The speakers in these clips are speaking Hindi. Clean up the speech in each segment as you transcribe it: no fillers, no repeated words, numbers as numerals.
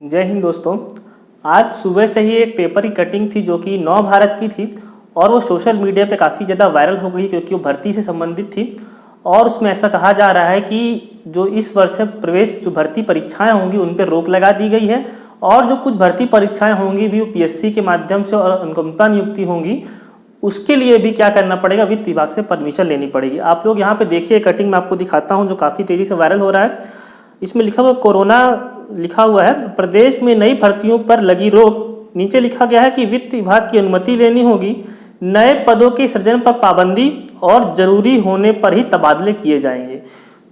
जय हिंद दोस्तों। आज सुबह से ही एक पेपर की कटिंग थी जो कि नव भारत की थी और वो सोशल मीडिया पे काफ़ी ज़्यादा वायरल हो गई क्योंकि वो भर्ती से संबंधित थी। और उसमें ऐसा कहा जा रहा है कि जो इस वर्ष से प्रवेश जो भर्ती परीक्षाएं होंगी उन पर रोक लगा दी गई है और जो कुछ भर्ती परीक्षाएं होंगी भी वो पीएससी के माध्यम से और अनुकंपा नियुक्ति होंगी, उसके लिए भी क्या करना पड़ेगा, वित्त विभाग से परमिशन लेनी पड़ेगी। आप लोग यहाँ पे देखिए, कटिंग में आपको दिखाता हूँ जो काफ़ी तेज़ी से वायरल हो रहा है। इसमें लिखा हुआ कोरोना लिखा हुआ है, प्रदेश में नई भर्तियों पर लगी रोक। नीचे लिखा गया है कि वित्त विभाग की अनुमति लेनी होगी, नए पदों के सृजन पर पाबंदी और जरूरी होने पर ही तबादले किए जाएंगे।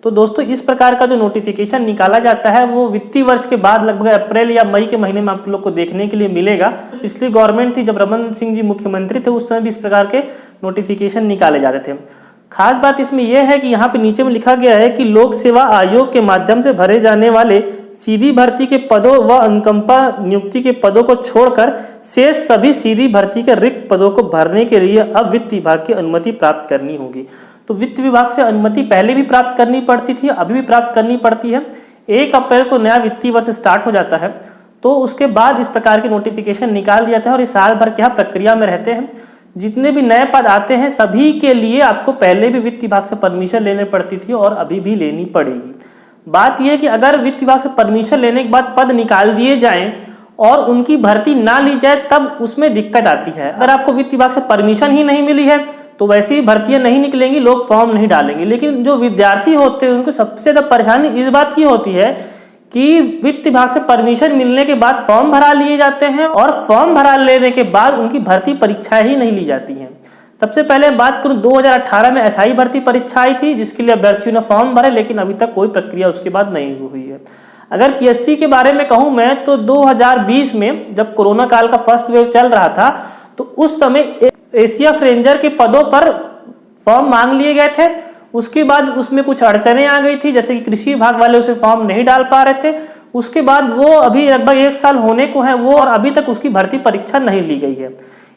तो दोस्तों, इस प्रकार का जो नोटिफिकेशन निकाला जाता है वो वित्तीय वर्ष के बाद लगभग अप्रैल या मई के महीने में आप लोग को देखने के लिए मिलेगा। पिछली गवर्नमेंट थी जब रमन सिंह जी मुख्यमंत्री थे, उस समय भी इस प्रकार के नोटिफिकेशन निकाले जाते थे। खास बात इसमें यह है कि यहाँ पे नीचे में लिखा गया है कि लोक सेवा आयोग के माध्यम से भरे जाने वाले सीधी भर्ती के पदों व अनुकंपा नियुक्ति के पदों को छोड़कर शेष सभी सीधी भर्ती के रिक्त पदों को भरने के लिए अब वित्त विभाग की अनुमति प्राप्त करनी होगी। तो वित्त विभाग से अनुमति पहले भी प्राप्त करनी पड़ती थी, अभी भी प्राप्त करनी पड़ती है। 1 अप्रैल को नया वित्तीय वर्ष स्टार्ट हो जाता है तो उसके बाद इस प्रकार के नोटिफिकेशन निकाल दिया जाता है और इस साल भर क्या प्रक्रिया में रहते हैं। जितने भी नए पद आते हैं सभी के लिए आपको पहले भी वित्त विभाग से परमिशन लेने पड़ती थी और अभी भी लेनी पड़ेगी। बात यह है कि अगर वित्त विभाग से परमिशन लेने के बाद पद निकाल दिए जाएं और उनकी भर्ती ना ली जाए तब उसमें दिक्कत आती है। अगर आपको वित्त विभाग से परमिशन ही नहीं मिली है तो वैसे ही भर्तियां नहीं निकलेंगी, लोग फॉर्म नहीं डालेंगे। लेकिन जो विद्यार्थी होते हैं उनको सबसे ज़्यादा परेशानी इस बात की होती है कि वित्त विभाग से परमिशन मिलने के बाद फॉर्म भरा लिए जाते हैं और फॉर्म भरा लेने के बाद उनकी भर्ती परीक्षाएं ही नहीं ली जाती हैं। सबसे पहले बात करूं, 2018 में एसआई भर्ती परीक्षा आई थी जिसके लिए अभ्यर्थियों ने फॉर्म भरे, लेकिन अभी तक कोई प्रक्रिया उसके बाद नहीं हुई है। अगर पीएससी के बारे में कहूं मैं तो 2020 में जब कोरोना काल का फर्स्ट वेव चल रहा था तो उस समय एसीएफ रेंजर के पदों पर फॉर्म मांग लिए गए थे। उसके बाद उसमें कुछ अड़चनें आ गई थी, जैसे कि कृषि विभाग वाले उसे फॉर्म नहीं डाल पा रहे थे। उसके बाद वो अभी लगभग 1 साल होने को है वो और अभी तक उसकी भर्ती परीक्षा नहीं ली गई है।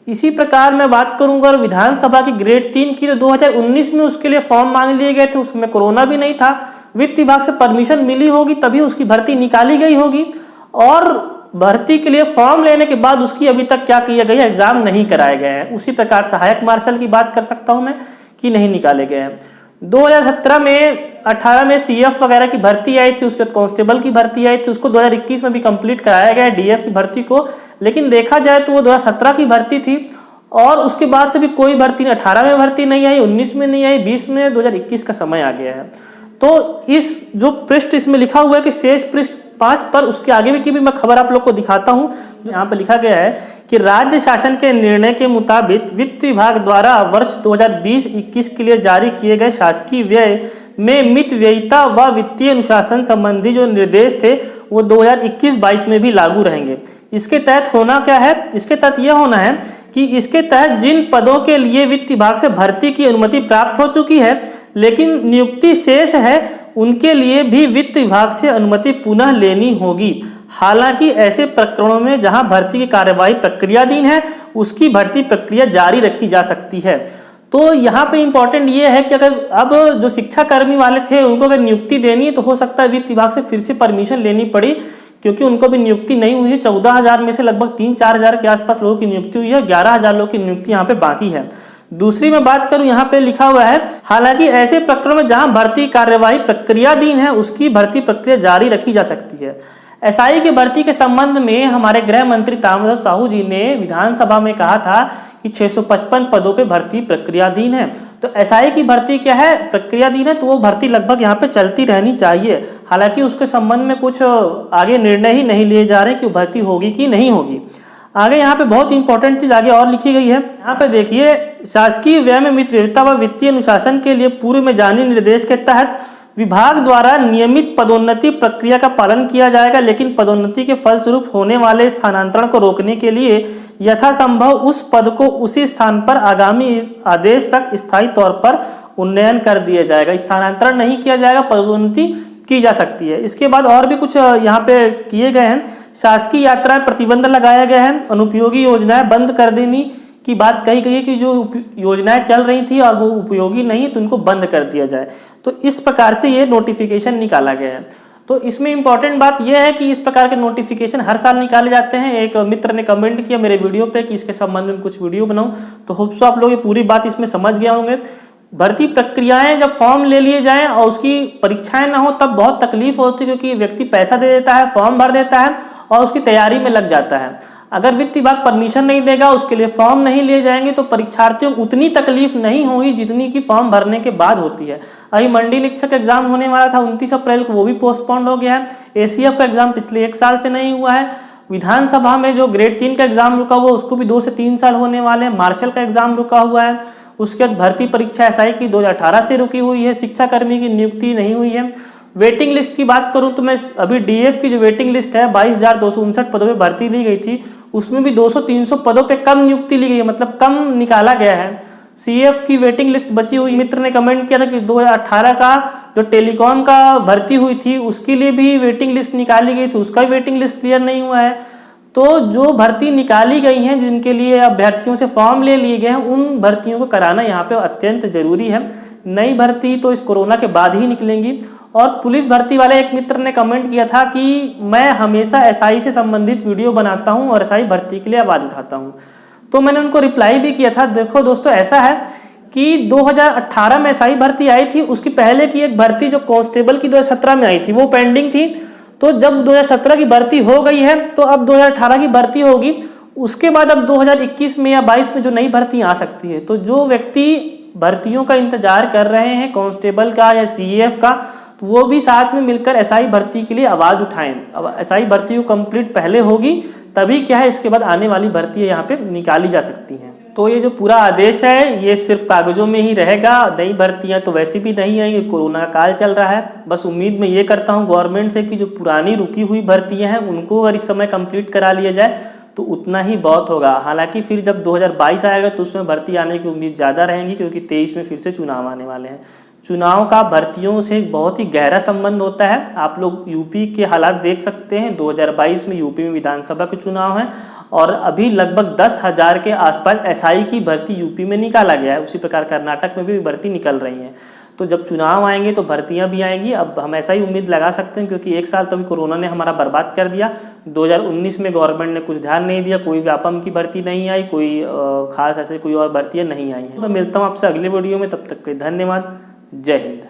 इसी प्रकार मैं बात करूंगा विधानसभा की ग्रेड 3 की तो 2019 में उसके लिए फॉर्म मांग लिए गए थे, उसमें कोरोना भी नहीं था। वित्त विभाग से परमिशन मिली होगी तभी उसकी भर्ती निकाली गई होगी और भर्ती के लिए फॉर्म लेने के बाद उसकी अभी तक क्या किया गया, एग्जाम नहीं कराए गए हैं। उसी प्रकार सहायक मार्शल की बात कर सकता हूं मैं कि नहीं निकाले गए हैं। 2017 में 18 में सीएफ वगैरह की भर्ती आई थी, उसके बाद कांस्टेबल की भर्ती आई थी, उसको 2021 में भी कंप्लीट कराया गया डीएफ की भर्ती को। लेकिन देखा जाए तो वो 2017 की भर्ती थी और उसके बाद से भी कोई भर्ती 18 में भर्ती नहीं आई, 19 में नहीं आई, 20 में, 2021 का समय आ गया है। तो इस जो पृष्ठ इसमें लिखा हुआ है कि शेष पृष्ठ 5 पर उसके आगे की भी मैं खबर आप लोग को दिखाता हूं। यहाँ पर लिखा गया है कि राज्य शासन के निर्णय के मुताबिक वित्त विभाग द्वारा वर्ष 2020-21 के लिए जारी किए गए शासकीय व्यय में मितव्ययिता व वित्तीय अनुशासन संबंधी जो निर्देश थे वो 2021-22 में भी लागू रहेंगे। इसके तहत होना क्या है, इसके तहत यह होना है कि इसके तहत जिन पदों के लिए वित्त विभाग से भर्ती की अनुमति प्राप्त हो चुकी है लेकिन नियुक्ति शेष है उनके लिए भी वित्त विभाग से अनुमति पुनः लेनी होगी। हालांकि ऐसे प्रकरणों में जहां भर्ती की कार्यवाही प्रक्रियाधीन है उसकी भर्ती प्रक्रिया जारी रखी जा सकती है। तो यहाँ पे इंपॉर्टेंट ये है कि अगर अब जो शिक्षा कर्मी वाले थे उनको अगर नियुक्ति देनी है तो हो सकता है वित्त विभाग से फिर से परमिशन लेनी पड़ी क्योंकि उनको भी नियुक्ति नहीं हुई है। 14,000 में से लगभग 3-4 हज़ार के आसपास लोगों की नियुक्ति हुई है, 11,000 लोगों की नियुक्ति यहाँ पे बाकी है। दूसरी मैं बात करूं, यहाँ पे लिखा हुआ है हालांकि ऐसे प्रकरणों में जहां भर्ती कार्यवाही प्रक्रियाधीन है उसकी भर्ती प्रक्रिया जारी रखी जा सकती है। एसआई की भर्ती के संबंध में हमारे गृह मंत्री ताम्रध्वज साहू जी ने विधानसभा में कहा था कि 655 पदों पे भर्ती प्रक्रियाधीन है। तो एसआई की भर्ती क्या है, प्रक्रियाधीन है, तो वो भर्ती लगभग यहाँ पे चलती रहनी चाहिए। हालांकि उसके संबंध में कुछ आगे निर्णय ही नहीं लिए जा रहे कि भर्ती होगी कि नहीं होगी। आगे यहाँ पे बहुत इंपॉर्टेंट चीज आगे और लिखी गई है। यहाँ पे देखिए, शासकीय व्यय में मितव्ययिता व वित्तीय अनुशासन के लिए पूर्व में जारी निर्देश के तहत विभाग द्वारा नियमित पदोन्नति प्रक्रिया का पालन किया जाएगा, लेकिन पदोन्नति के फलस्वरूप होने वाले स्थानांतरण को रोकने के लिए यथासंभव उस पद को उसी स्थान पर आगामी आदेश तक स्थायी तौर पर उन्नयन कर दिया जाएगा। स्थानांतरण नहीं किया जाएगा, पदोन्नति की जा सकती है। इसके बाद और भी कुछ यहाँ पे किए गए हैं। शासकीय यात्राएं प्रतिबंध लगाया गया है, अनुपयोगी योजनाएं बंद कर देनी की बात कही गई है कि जो योजनाएं चल रही थी और वो उपयोगी नहीं तो उनको बंद कर दिया जाए। तो इस प्रकार से ये नोटिफिकेशन निकाला गया है। तो इसमें इंपॉर्टेंट बात यह है कि इस प्रकार के नोटिफिकेशन हर साल निकाले जाते हैं। एक मित्र ने कमेंट किया मेरे वीडियो पे कि इसके संबंध में कुछ वीडियो बनाऊं, तो होप सो आप लोग ये पूरी बात इसमें समझ गए होंगे। भर्ती प्रक्रियाएं जब फॉर्म ले लिए जाएं और उसकी परीक्षाएं ना हो तब बहुत तकलीफ होती है, क्योंकि व्यक्ति पैसा दे देता है, फॉर्म भर देता है और उसकी तैयारी में लग जाता है। अगर वित्त विभाग परमिशन नहीं देगा, उसके लिए फॉर्म नहीं लिए जाएंगे, तो परीक्षार्थियों को उतनी तकलीफ नहीं होगी जितनी कि फॉर्म भरने के बाद होती है। अभी मंडी निरीक्षक एग्जाम होने वाला था 29 अप्रैल को, वो भी पोस्टपोन्ड हो गया है। एसीएफ का एग्जाम पिछले 1 साल से नहीं हुआ है। विधानसभा में जो ग्रेड 3 का एग्जाम रुका हुआ उसको भी 2 से 3 साल होने वाले हैं। मार्शल का एग्जाम रुका हुआ है। उसके बाद भर्ती परीक्षा एसआई की 2018 से रुकी हुई है। शिक्षाकर्मी की नियुक्ति नहीं हुई है। वेटिंग लिस्ट की बात करूं तो मैं अभी डीएफ की जो वेटिंग लिस्ट है 22,259 पदों पे भर्ती ली गई थी, उसमें भी 200-300 पदों पे कम नियुक्ति ली गई है, मतलब कम निकाला गया है। सीएफ की वेटिंग लिस्ट बची हुई, मित्र ने कमेंट किया था कि 2018 का जो टेलीकॉम का भर्ती हुई थी उसके लिए भी वेटिंग लिस्ट निकाली गई थी, उसका भी वेटिंग लिस्ट क्लियर नहीं हुआ है। तो जो भर्ती निकाली गई हैं, जिनके लिए अभ्यर्थियों से फॉर्म ले लिए गए हैं, उन भर्तियों को कराना यहाँ पे अत्यंत जरूरी है। नई भर्ती तो इस कोरोना के बाद ही निकलेंगी। और पुलिस भर्ती वाले एक मित्र ने कमेंट किया था कि मैं हमेशा एसआई से संबंधित वीडियो बनाता हूं और एसआई भर्ती के लिए आवाज उठाता हूं। तो मैंने उनको रिप्लाई भी किया था, देखो दोस्तों ऐसा है कि 2018 में एसआई भर्ती आई थी, उसकी पहले की एक भर्ती जो कांस्टेबल की 2017 में आई थी वो पेंडिंग थी। तो जब 2017 की भर्ती हो गई है तो अब 2018 की भर्ती होगी, उसके बाद अब 2021 में या 22 में जो नई भर्ती आ सकती है। तो जो व्यक्ति भर्तियों का इंतजार कर रहे हैं कांस्टेबल का या सीएफ का, तो वो भी साथ में मिलकर एसआई भर्ती के लिए आवाज उठाएं। अब एसआई भर्ती को कंप्लीट पहले होगी तभी क्या है इसके बाद आने वाली भर्ती यहाँ पे निकाली जा सकती हैं। तो ये जो पूरा आदेश है ये सिर्फ कागजों में ही रहेगा। नई भर्तियां तो वैसे भी नहीं आएंगी, कोरोना का काल चल रहा है। बस उम्मीद मैं ये करता हूँ गवर्नमेंट से कि जो पुरानी रुकी हुई भर्तियां हैं उनको अगर इस समय कंप्लीट करा लिया जाए तो उतना ही बहुत होगा। हालांकि फिर जब 2022 आएगा तो उसमें भर्ती आने की उम्मीद ज़्यादा रहेगी, क्योंकि 23 में फिर से चुनाव आने वाले हैं। चुनाव का भर्तियों से बहुत ही गहरा संबंध होता है। आप लोग यूपी के हालात देख सकते हैं, 2022 में यूपी में विधानसभा के चुनाव हैं और अभी लगभग 10,000 के आसपास एसआई की भर्ती यूपी में निकाला गया है। उसी प्रकार कर्नाटक में भी भर्ती निकल रही है। तो जब चुनाव आएंगे तो भर्तियां भी आएंगी। अब हम ऐसा ही उम्मीद लगा सकते हैं, क्योंकि 1 साल तो अभी कोरोना ने हमारा बर्बाद कर दिया। 2019 में गवर्नमेंट ने कुछ ध्यान नहीं दिया, कोई व्यापम की भर्ती नहीं आई, कोई खास ऐसे कोई और भर्तियां नहीं आई हैं। मैं मिलता हूं आपसे अगले वीडियो में, तब तक के धन्यवाद। जय हिंद।